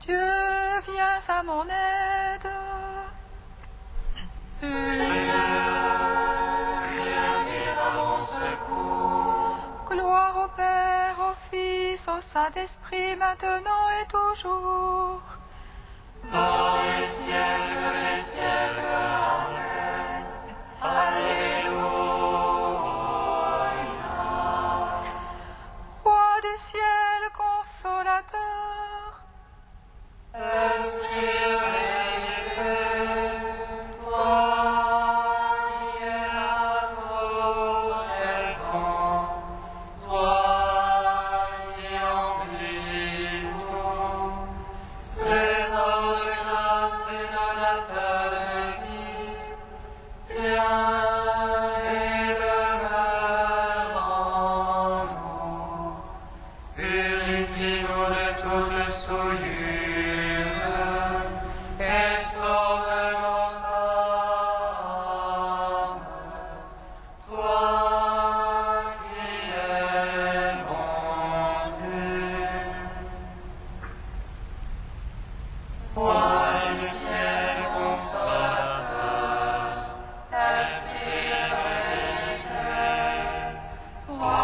Dieu, viens à mon aide. Gloire au Père, au Fils, au Saint-Esprit, maintenant et toujours. Dans les siècles, Amen. Alléluia. Roi du ciel, consolateur, Esprit de vérité, toi qui es la raison, toi qui emplis tout, trésor de grâce et donateur de vie, viens et demeure en nous. Purifie-nous de toute souillure et sauve nos âmes. Toi qui es bonté. Roi du ciel consolateur, Esprit de vérité, toi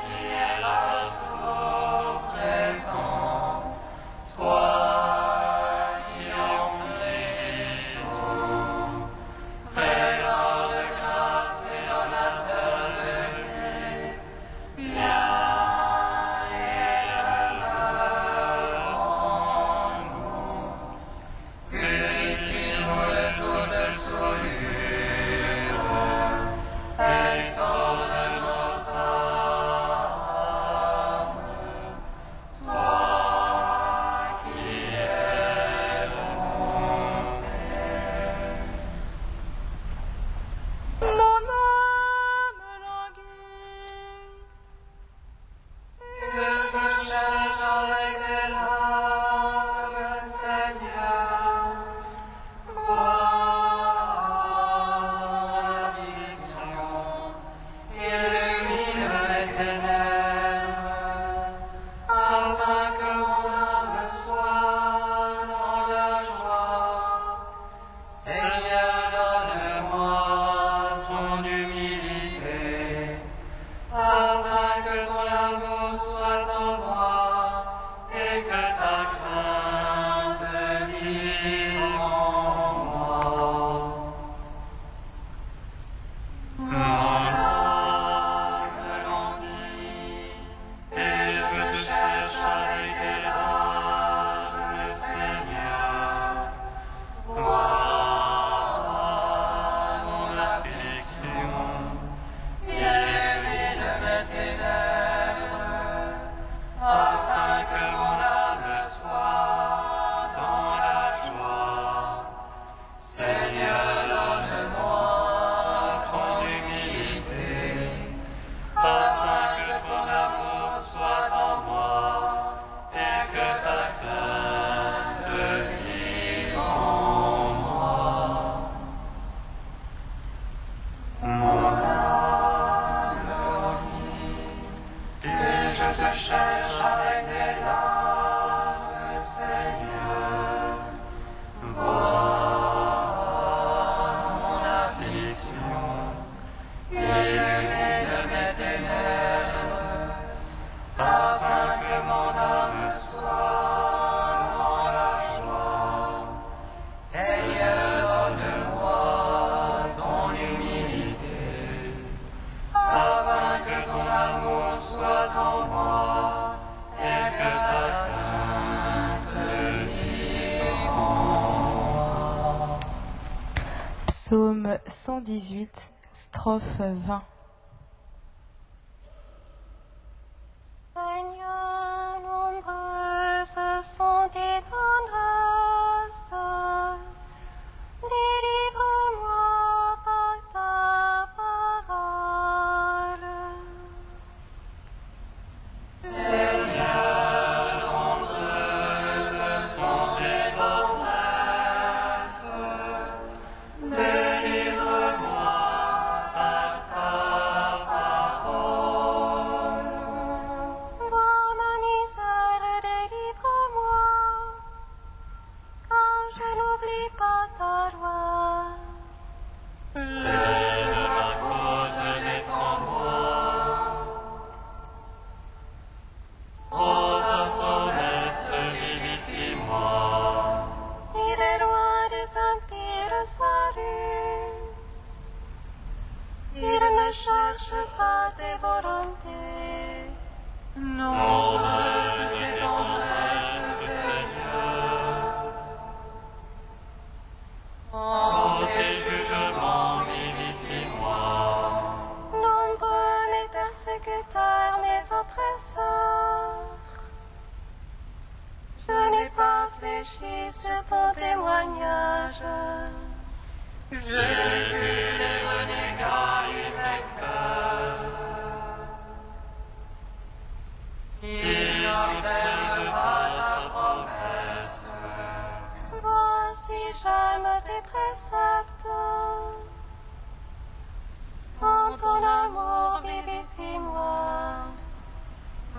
qui es là toujours présent, toi qui emplis tout, trésor de grâce et donateur de vie, viens et demeure en nous. Purifie-nous de toute souillure et sauve nos âmes. Toi qui es bonté. mon âme languit. Je te cherche avec des larmes, Seigneur. Vois ma vision, illumine mes ténèbres, afin que mon âme soit dans la joie. Seigneur, donne-moi ton humilité, afin que ton amour soit en moi et que ta crainte vive en moi. Mon âme languit et je te cherche avec des larmes, Seigneur. Vois mon affliction, illumine mes ténèbres, afin que mon âme soit dans la joie. Seigneur, donne-moi ton humilité, afin que ton amour soit en moi et que ta crainte vive en moi. Mon âme languit, et je te cherche avec des larmes, Seigneur. Vois mon affliction, illumine mes ténèbres, afin que mon âme soit dans la joie. Seigneur, donne-moi ton humilité, afin que ton amour soit en moi et que ta crainte vive en moi. Psaume 118, strophe 20. Seigneur, nombreuses sont tes tendresses. Délivre-moi par ta parole. Seigneur, nombreuses sont tes tendresses, délivre-moi par ta oppresseurs. Je n'ai pas fléchi sur ton témoignage. J'ai vu les renégats et pécheurs. Ils n'observent pas ta promesse. Voici, j'aime tes préceptes. En ton amour, vivifie-moi.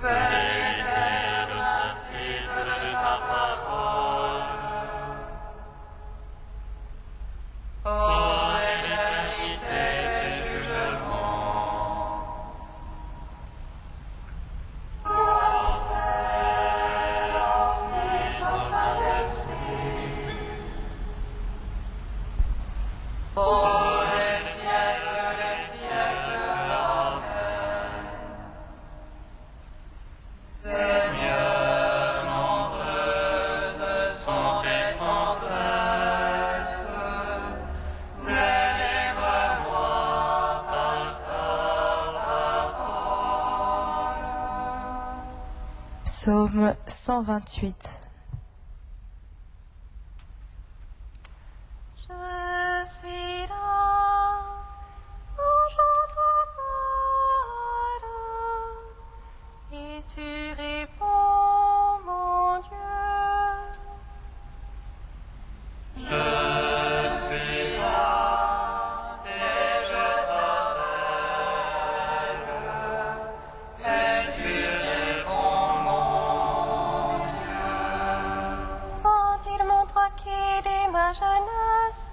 Veille le principe de ta parole. Oh, éternité des jugements. Oh, Père, en Fils, au Saint-Esprit. Oh, les siècles des siècles. Amen. Seigneur, nombreuses sont tes tendresses. Délivre-moi par ta parole. Psaume 128. Je suis là, quand j'entends parole, et tu réponds, mon Dieu. Je suis là et je t'appelle, et tu réponds, mon Dieu. Tant il montre qui dès ma jeunesse,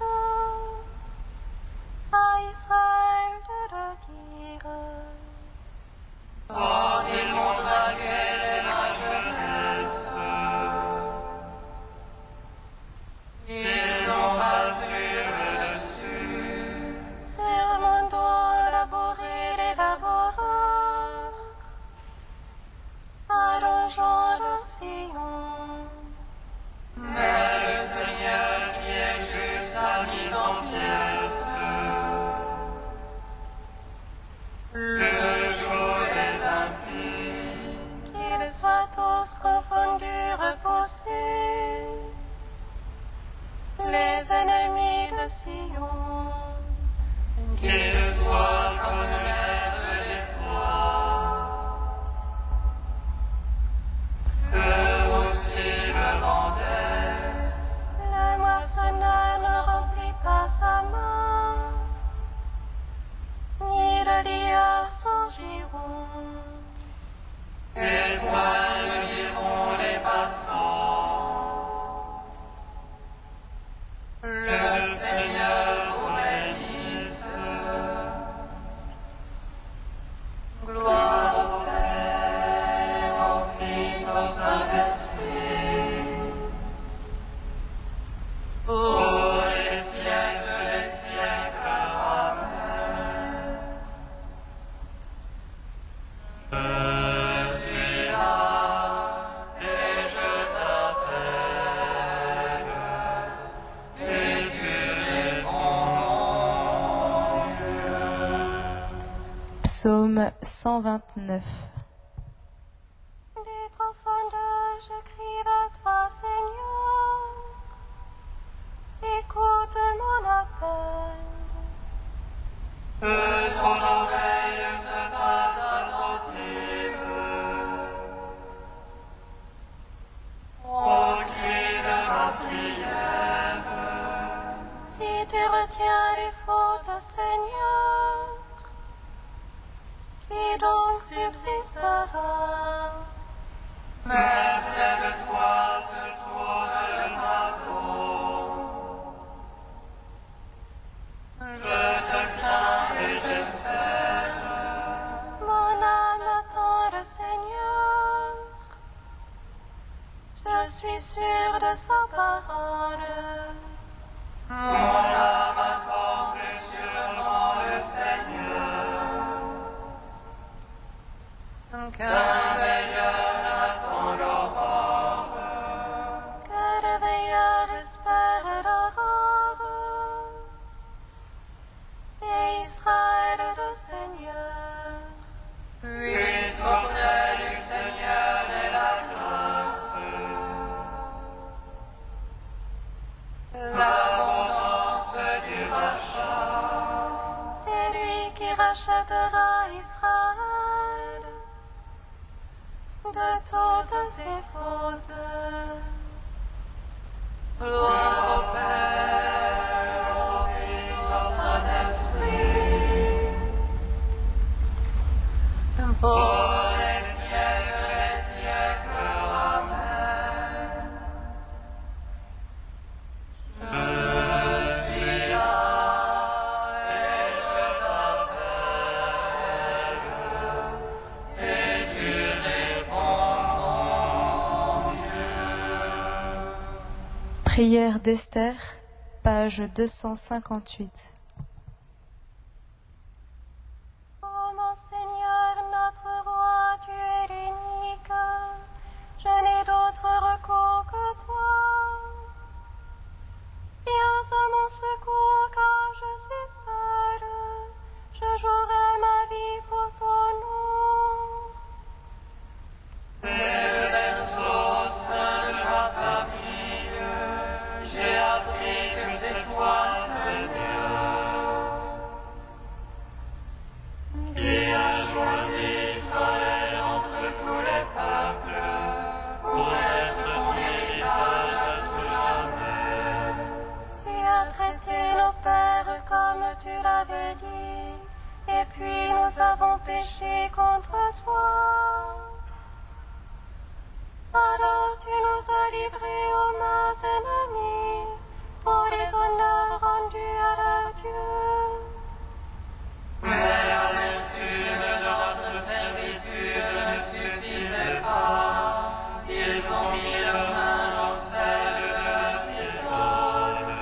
à Israël de le dire. Quand ils m'ont dragué dès ma jeunesse, ils n'ont pas eu le dessus. Sur mon dos labouré les laboureurs, allongeant leur sillon. Mais le Seigneur qui est juste a mis en pièces le jour des impies. Qu'ils soient tous confondus, repoussés, les ennemis de Sion. Qu'ils soient comme l'herbe des toits, que aussi le vent d'est. Le moissonneur ne remplit pas sa main, ni le liard son giron. Et point ne diront les passants. Le Seigneur vous bénisse. Gloire au Père, au Fils, au Saint-Esprit. Pour les siècles des siècles. Amen. Je suis là et je t'appelle, et tu réponds, mon Dieu. Psaume 129. Des profondeurs, je crie vers toi, Seigneur. Écoute mon appel. Que ton oreille se fasse attentive au cri de ma prière. Si tu retiens les fautes, Seigneur, qui donc subsistera? Mais près de toi se trouve le pardon. Je te crains et j'espère. Mon âme attend le Seigneur. Je suis sûre de sa parole. Mon âme attend plus sûrement le Seigneur qu'un veilleur attend l'aurore. Que le veilleur espère l'aurore. Et Israël le Seigneur. Puisse auprès de toutes ses fautes. Gloire au Père, au Fils, au Saint-Esprit, pour les siècles des siècles. Amen. Je suis là et je t'appelle, et tu réponds, mon Dieu. Prière d'Esther, page 258. Ô mon Seigneur, notre roi, tu es l'unique. Je n'ai d'autre recours que toi. Viens à mon secours car je suis seule. Je jouerai ma vie pour ton nom. Dès le berceau au sein de ma famille, j'ai appris que c'est toi, Seigneur, qui as choisi Israël entre tous les peuples pour être ton héritage à tout jamais. Tu as traité nos pères comme tu l'avais dit, et puis nous avons péché contre toi. Alors tu nous as livrés aux mains ennemies pour les honneurs rendus à leur Dieu. Mais l'amertume de notre servitude ne suffisait pas. Ils ont mis leurs mains dans celle de leurs idoles.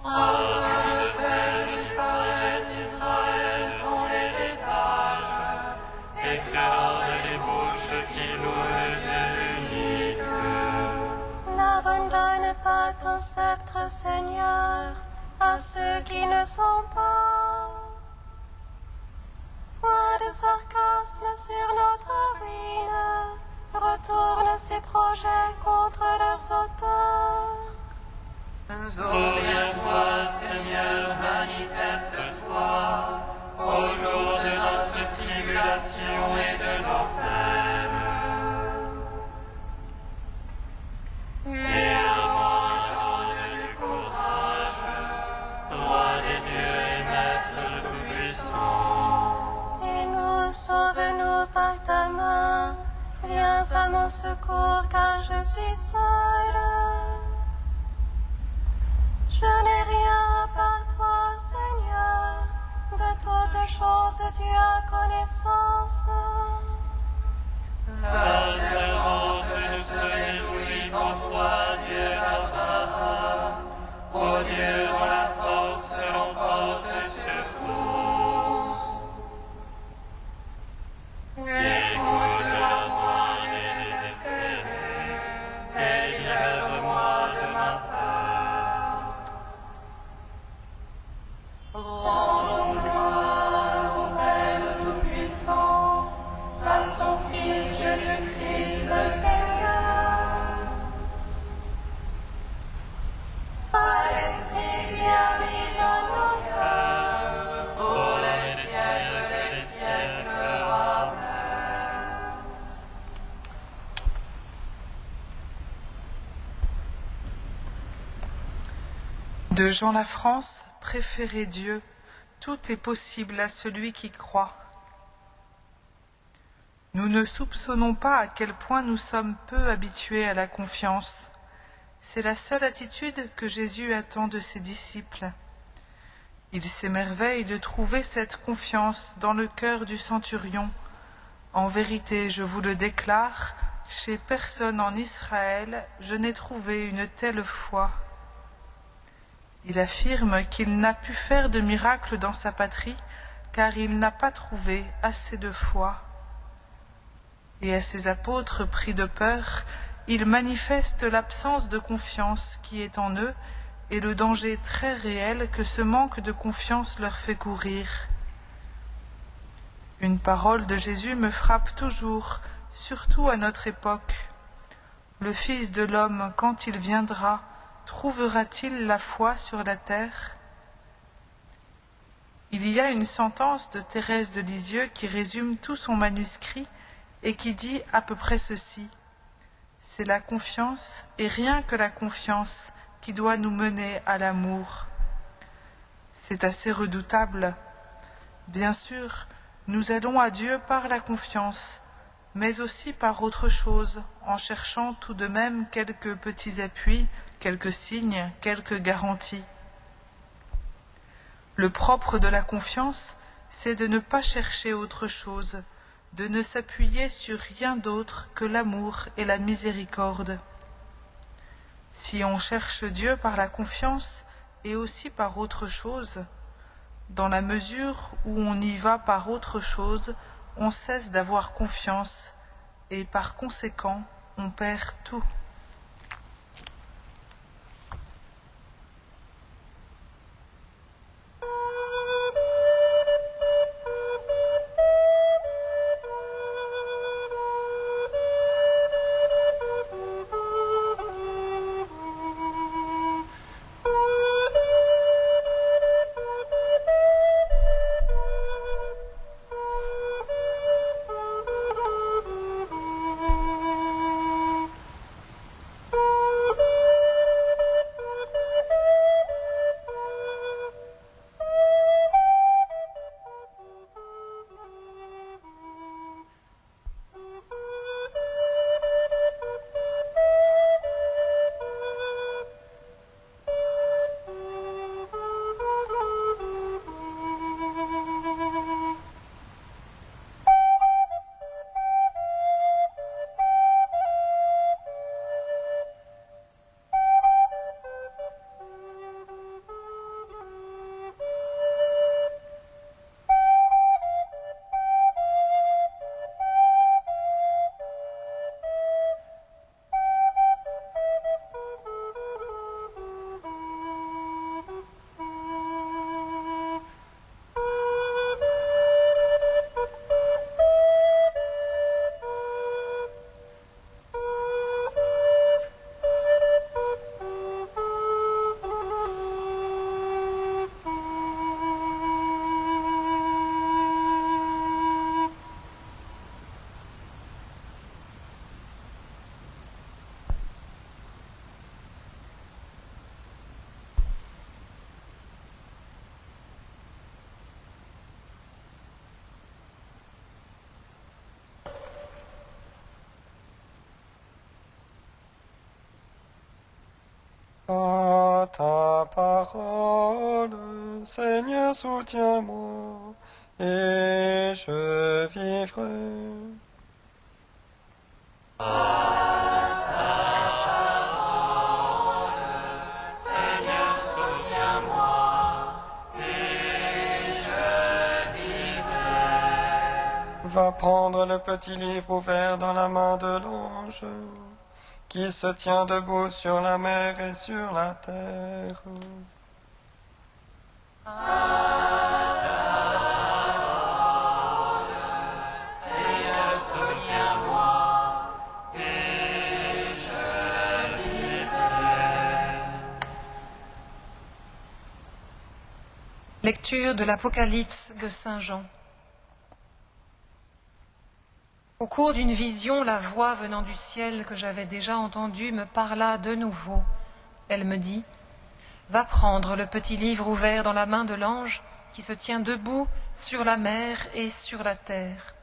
Alors que fait disparaître Israël ton héritage, éclaire les bouches qui louent le Dieu unique. N'abandonne pas ton sceptre, Seigneur, à ceux qui ne sont pas. Point de sarcasme sur notre ruine, retourne ses projets contre leurs auteurs. Souviens-toi, Seigneur, manifeste-toi au jour de notre tribulation et de nos peines. Et à moi donne du courage, roi des dieux et maître tout-puissant. Et nous, sauve-nous par ta main. Viens à mon secours car je suis seule. Je n'ai rien à part toi, Seigneur. De toutes choses tu as connaissance. Ta servante se réjouit en toi, Dieu d'Abraham, ô Dieu dont la force l'emporte sur tous. Écoute la voix des désespérés et libère-moi de ma peur. Rendons gloire au Père Tout-Puissant, à son Fils Jésus-Christ le Seigneur, à l'Esprit qui habite dans nos cœurs, pour les siècles des siècles. Amen. De Jean la France, préférez Dieu, tout est possible à celui qui croit. Nous ne soupçonnons pas à quel point nous sommes peu habitués à la confiance. C'est la seule attitude que Jésus attend de ses disciples. Il s'émerveille de trouver cette confiance dans le cœur du centurion. En vérité, je vous le déclare, chez personne en Israël, je n'ai trouvé une telle foi. Il affirme qu'il n'a pu faire de miracle dans sa patrie, car il n'a pas trouvé assez de foi. Et à ses apôtres pris de peur, il manifeste l'absence de confiance qui est en eux et le danger très réel que ce manque de confiance leur fait courir. Une parole de Jésus me frappe toujours, surtout à notre époque. Le Fils de l'homme, quand il viendra, trouvera-t-il la foi sur la terre ? Il y a une sentence de Thérèse de Lisieux qui résume tout son manuscrit et qui dit à peu près ceci: c'est la confiance, et rien que la confiance, qui doit nous mener à l'amour. C'est assez redoutable. Bien sûr, nous allons à Dieu par la confiance, mais aussi par autre chose, en cherchant tout de même quelques petits appuis, quelques signes, quelques garanties. Le propre de la confiance, c'est de ne pas chercher autre chose, de ne s'appuyer sur rien d'autre que l'amour et la miséricorde. Si on cherche Dieu par la confiance et aussi par autre chose, dans la mesure où on y va par autre chose, on cesse d'avoir confiance et par conséquent, on perd tout. À ta parole, Seigneur, soutiens-moi, et je vivrai. Seigneur, soutiens-moi, et je vivrai. Va prendre le petit livre ouvert dans la main de l'ange, qui se tient debout sur la mer et sur la terre. Seigneur, soutiens-moi, et je vivrai. Lecture de l'Apocalypse de Saint Jean. Au cours d'une vision, la voix venant du ciel que j'avais déjà entendue me parla de nouveau. Elle me dit: va prendre le petit livre ouvert dans la main de l'ange qui se tient debout sur la mer et sur la terre.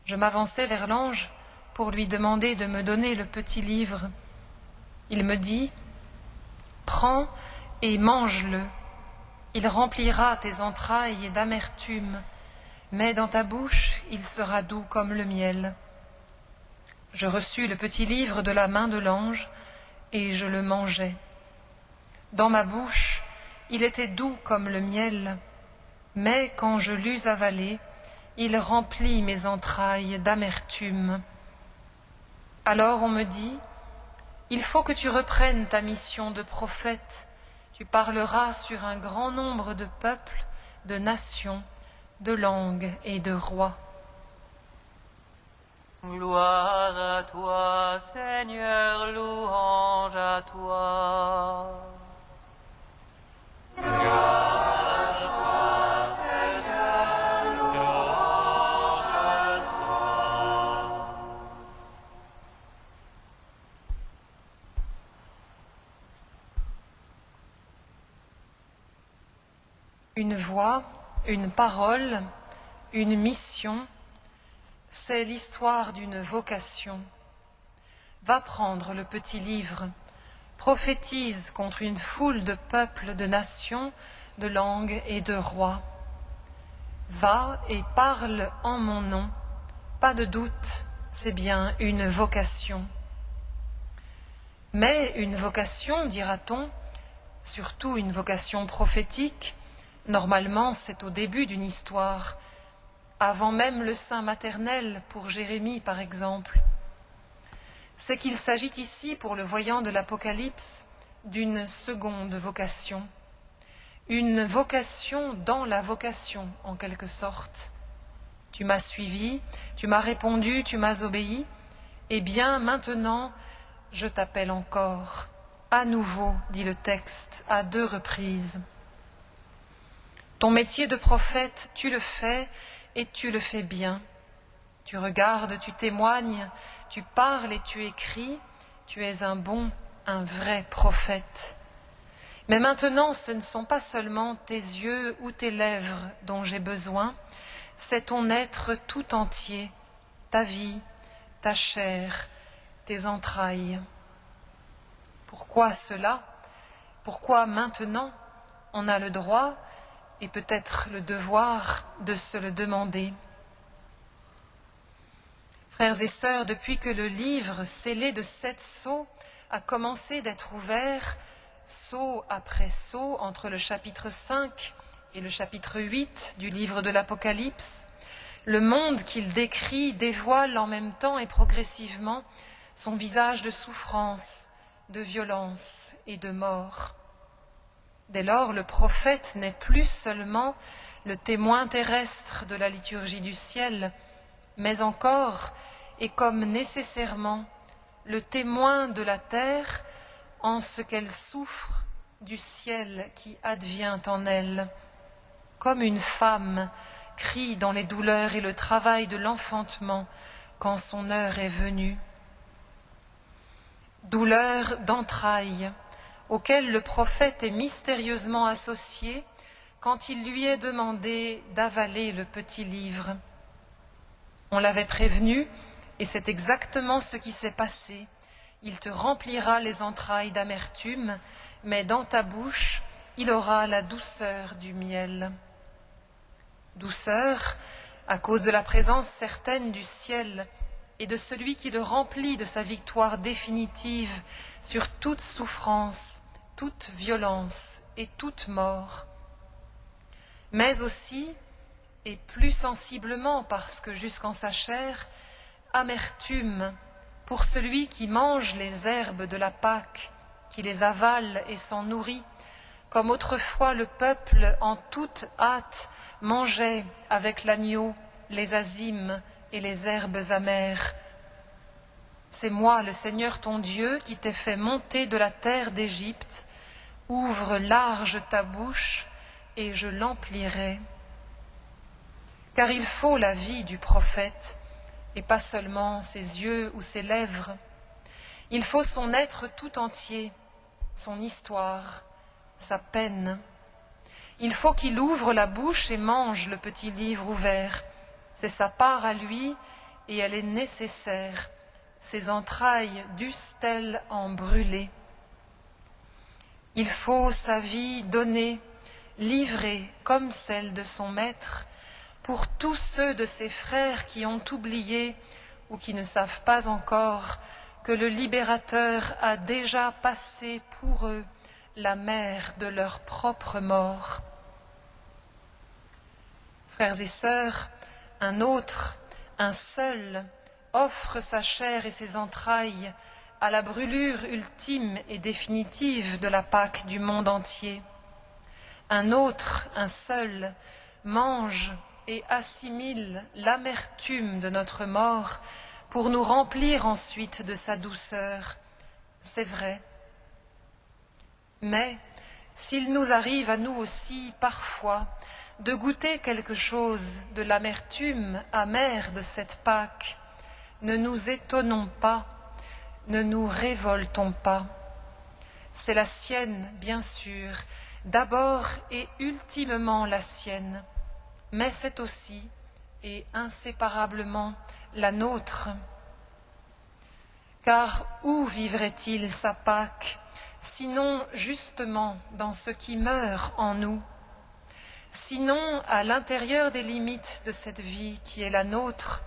Je m'avançai vers l'ange pour lui demander de me donner le petit livre. Il me dit: prends et mange-le. Il remplira tes entrailles d'amertume, mais dans ta bouche il sera doux comme le miel. Je reçus le petit livre de la main de l'ange, et je le mangeai. Dans ma bouche, il était doux comme le miel, mais quand je l'eus avalé, il remplit mes entrailles d'amertume. Alors on me dit: il faut que tu reprennes ta mission de prophète, tu parleras sur un grand nombre de peuples, de nations, de langues et de rois. Gloire à toi, Seigneur, louange à toi. Gloire à toi, une voix, une parole, une mission, c'est l'histoire d'une vocation. Va prendre le petit livre, prophétise contre une foule de peuples, de nations, de langues et de rois. Va et parle en mon nom, pas de doute, c'est bien une vocation. Mais une vocation, dira-t-on, surtout une vocation prophétique, normalement c'est au début d'une histoire, avant même le sein maternel pour Jérémie par exemple. C'est qu'il s'agit ici, pour le voyant de l'Apocalypse, d'une seconde vocation. Une vocation dans la vocation, en quelque sorte. Tu m'as suivi, tu m'as répondu, tu m'as obéi, eh bien maintenant je t'appelle encore. À nouveau, dit le texte, à 2 reprises. Ton métier de prophète, tu le fais et tu le fais bien. Tu regardes, tu témoignes, tu parles et tu écris, tu es un bon, un vrai prophète. Mais maintenant, ce ne sont pas seulement tes yeux ou tes lèvres dont j'ai besoin, c'est ton être tout entier, ta vie, ta chair, tes entrailles. Pourquoi cela? Pourquoi maintenant? On a le droit et peut-être le devoir de se le demander. Frères et sœurs, depuis que le livre scellé de 7 sceaux a commencé d'être ouvert, sceau après sceau, entre le chapitre 5 et le chapitre 8 du livre de l'Apocalypse, le monde qu'il décrit dévoile en même temps et progressivement son visage de souffrance, de violence et de mort. Dès lors, le prophète n'est plus seulement le témoin terrestre de la liturgie du ciel, mais encore, et comme nécessairement, le témoin de la terre en ce qu'elle souffre du ciel qui advient en elle, comme une femme crie dans les douleurs et le travail de l'enfantement quand son heure est venue. Douleur d'entrailles, auquel le prophète est mystérieusement associé quand il lui est demandé d'avaler le petit livre. On l'avait prévenu, et c'est exactement ce qui s'est passé. Il te remplira les entrailles d'amertume, mais dans ta bouche, il aura la douceur du miel. Douceur à cause de la présence certaine du ciel et de celui qui le remplit de sa victoire définitive sur toute souffrance, toute violence et toute mort. Mais aussi, et plus sensiblement parce que jusqu'en sa chair, amertume pour celui qui mange les herbes de la Pâque, qui les avale et s'en nourrit, comme autrefois le peuple en toute hâte mangeait avec l'agneau les azimes et les herbes amères. C'est moi, le Seigneur ton Dieu, qui t'ai fait monter de la terre d'Égypte. Ouvre large ta bouche et je l'emplirai. Car il faut la vie du prophète, et pas seulement ses yeux ou ses lèvres. Il faut son être tout entier, son histoire, sa peine. Il faut qu'il ouvre la bouche et mange le petit livre ouvert. C'est sa part à lui et elle est nécessaire. Ses entrailles dussent-elles en brûler? Il faut sa vie donnée, livrée comme celle de son maître, pour tous ceux de ses frères qui ont oublié ou qui ne savent pas encore que le libérateur a déjà passé pour eux la mer de leur propre mort. Frères et sœurs, un autre, un seul, offre sa chair et ses entrailles à la brûlure ultime et définitive de la Pâque du monde entier. Un autre, un seul, mange et assimile l'amertume de notre mort pour nous remplir ensuite de sa douceur. C'est vrai. Mais s'il nous arrive à nous aussi parfois de goûter quelque chose de l'amertume amère de cette Pâque, ne nous étonnons pas, ne nous révoltons pas. C'est la sienne, bien sûr, d'abord et ultimement la sienne, mais c'est aussi et inséparablement la nôtre. Car où vivrait-il sa Pâque, sinon justement dans ce qui meurt en nous, sinon à l'intérieur des limites de cette vie qui est la nôtre,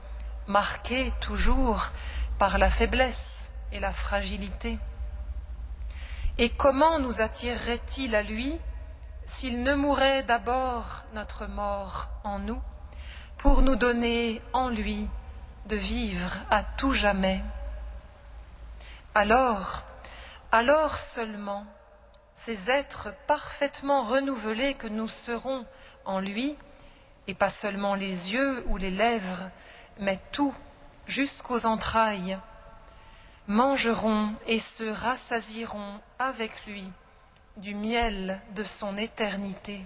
marquée toujours par la faiblesse et la fragilité. Et comment nous attirerait-il à lui s'il ne mourait d'abord notre mort en nous, pour nous donner en lui de vivre à tout jamais? Alors seulement, ces êtres parfaitement renouvelés que nous serons en lui, et pas seulement les yeux ou les lèvres, mais tout jusqu'aux entrailles, mangeront et se rassasieront avec lui du miel de son éternité.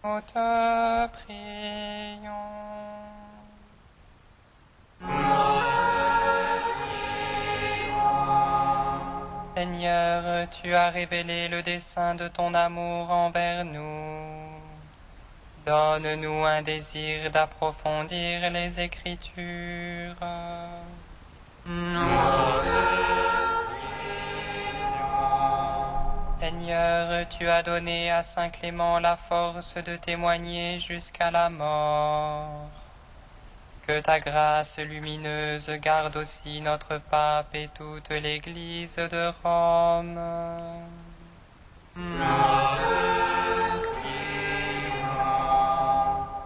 Nous te prions. Seigneur, tu as révélé le dessein de ton amour envers nous. Donne-nous un désir d'approfondir les Écritures. Seigneur, tu as donné à Saint Clément la force de témoigner jusqu'à la mort. Que ta grâce lumineuse garde aussi notre pape et toute l'Église de Rome.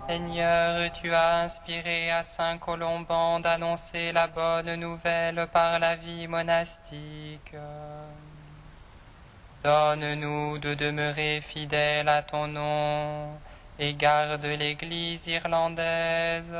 Seigneur, tu as inspiré à Saint Colomban d'annoncer la bonne nouvelle par la vie monastique. Donne-nous de demeurer fidèles à ton nom et garde l'Église irlandaise.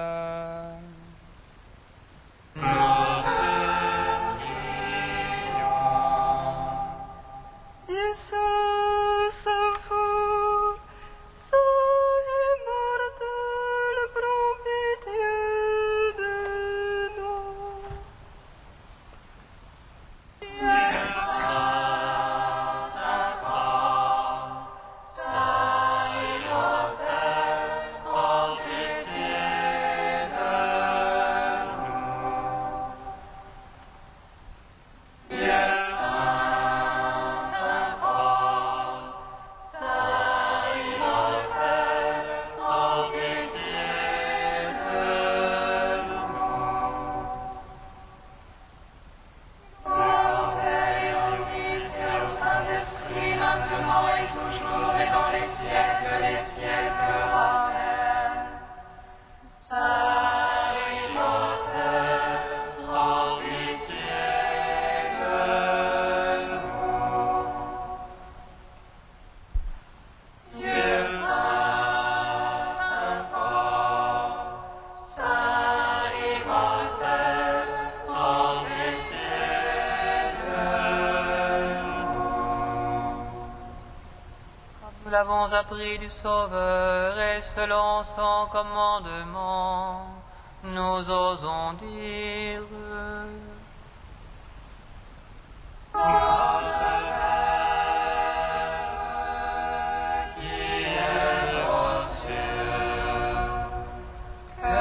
les siècles des siècles. Amen. Saint immortel, prends pitié de nous. Dieu saint, saint fort, saint immortel, prends pitié de nous. Comme nous l'avons appris du Sauveur et selon son commandement, nous osons dire: Notre Père, qui es aux cieux, que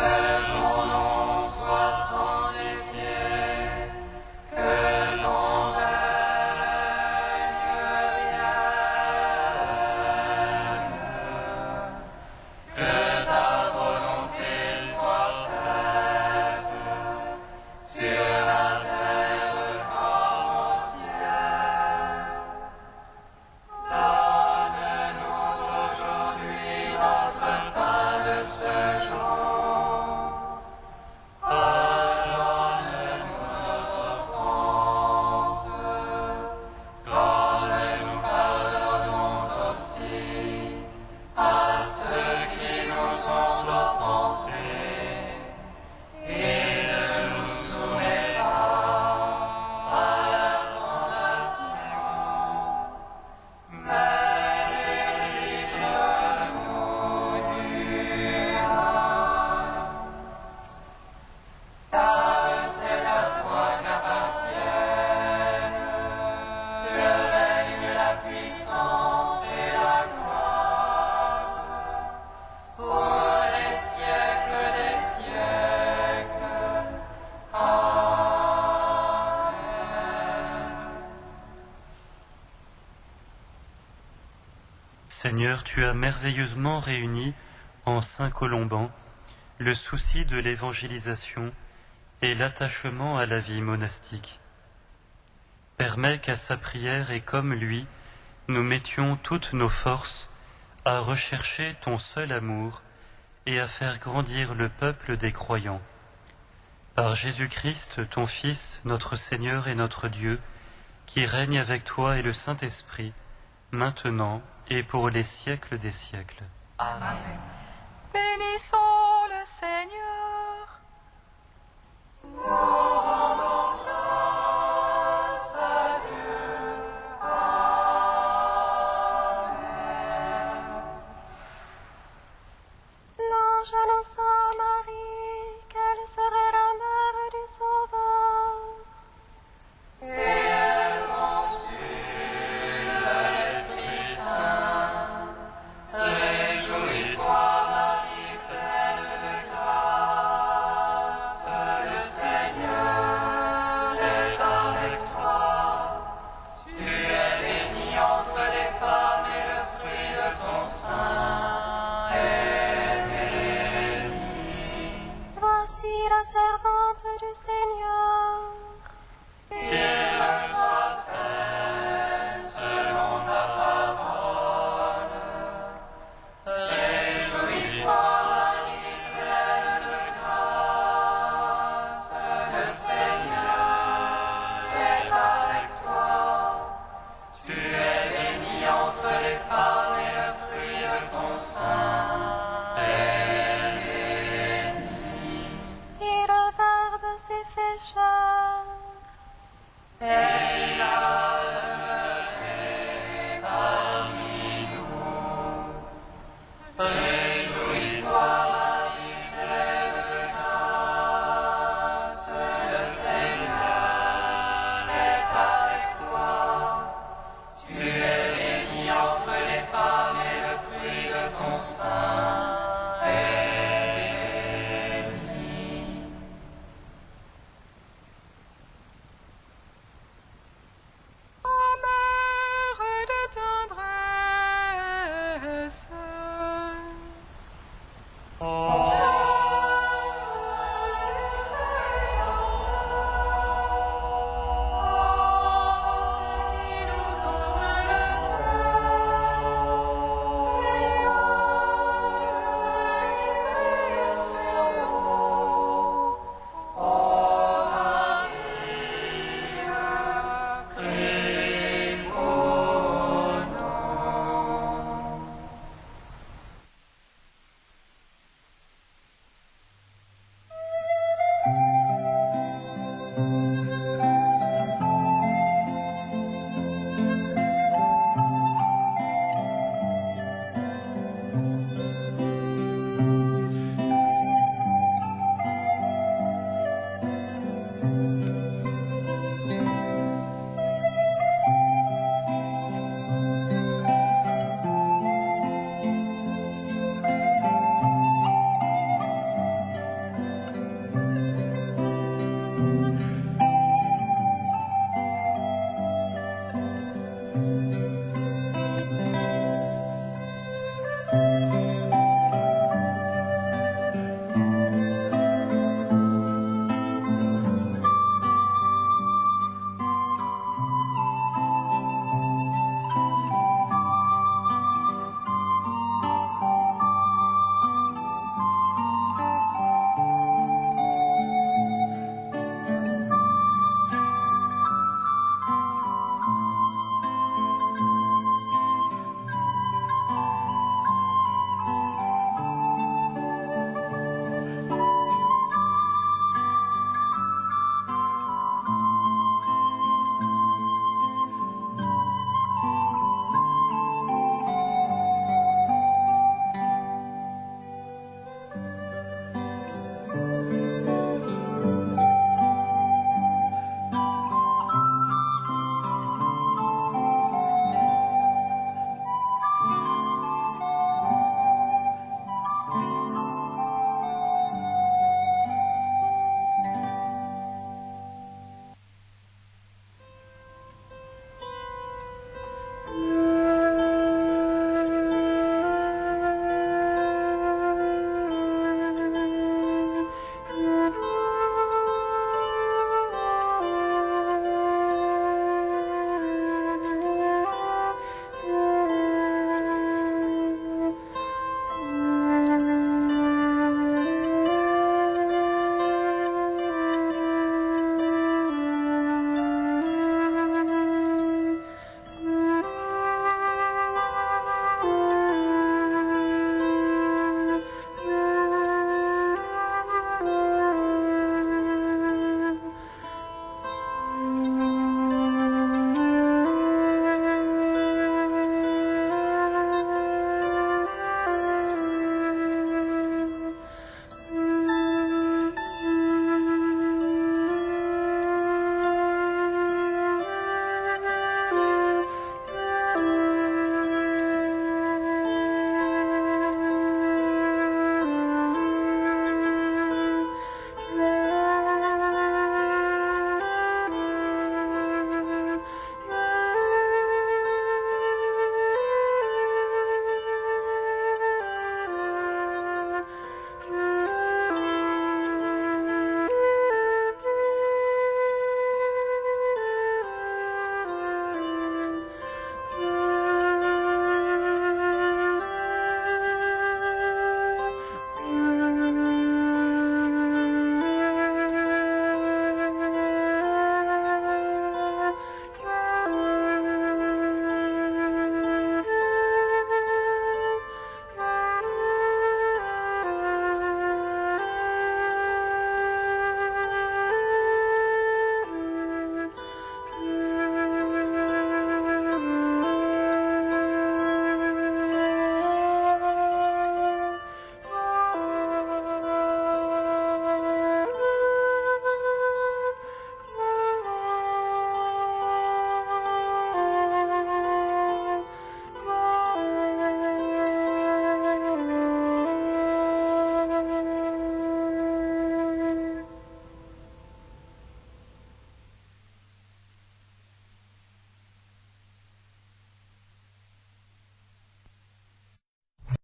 ton nom soit sanctifié, que ton règne vienne, que ta volonté soit faite sur la terre comme au ciel. Donne-nous aujourd'hui notre pain de ce jour. Pardonne-nous nos offenses, comme nous pardonnons aussi à ceux qui nous ont offensés. Et ne nous soumets pas à la tentation, mais délivre-nous du mal. Car c'est à toi qu'appartiennent le règne, la puissance et la gloire pour les siècles des siècles. Amen. Seigneur, tu as merveilleusement réuni en Saint Colomban le souci de l'évangélisation et l'attachement à la vie monastique. Permets qu'à sa prière et comme lui, nous mettions toutes nos forces à rechercher ton seul amour et à faire grandir le peuple des croyants. Par Jésus-Christ, ton Fils, notre Seigneur et notre Dieu, qui règne avec toi et le Saint-Esprit, maintenant et pour les siècles des siècles. Amen. Bénissons le Seigneur. Nous rendons grâce à Dieu. Amen. L'ange annonça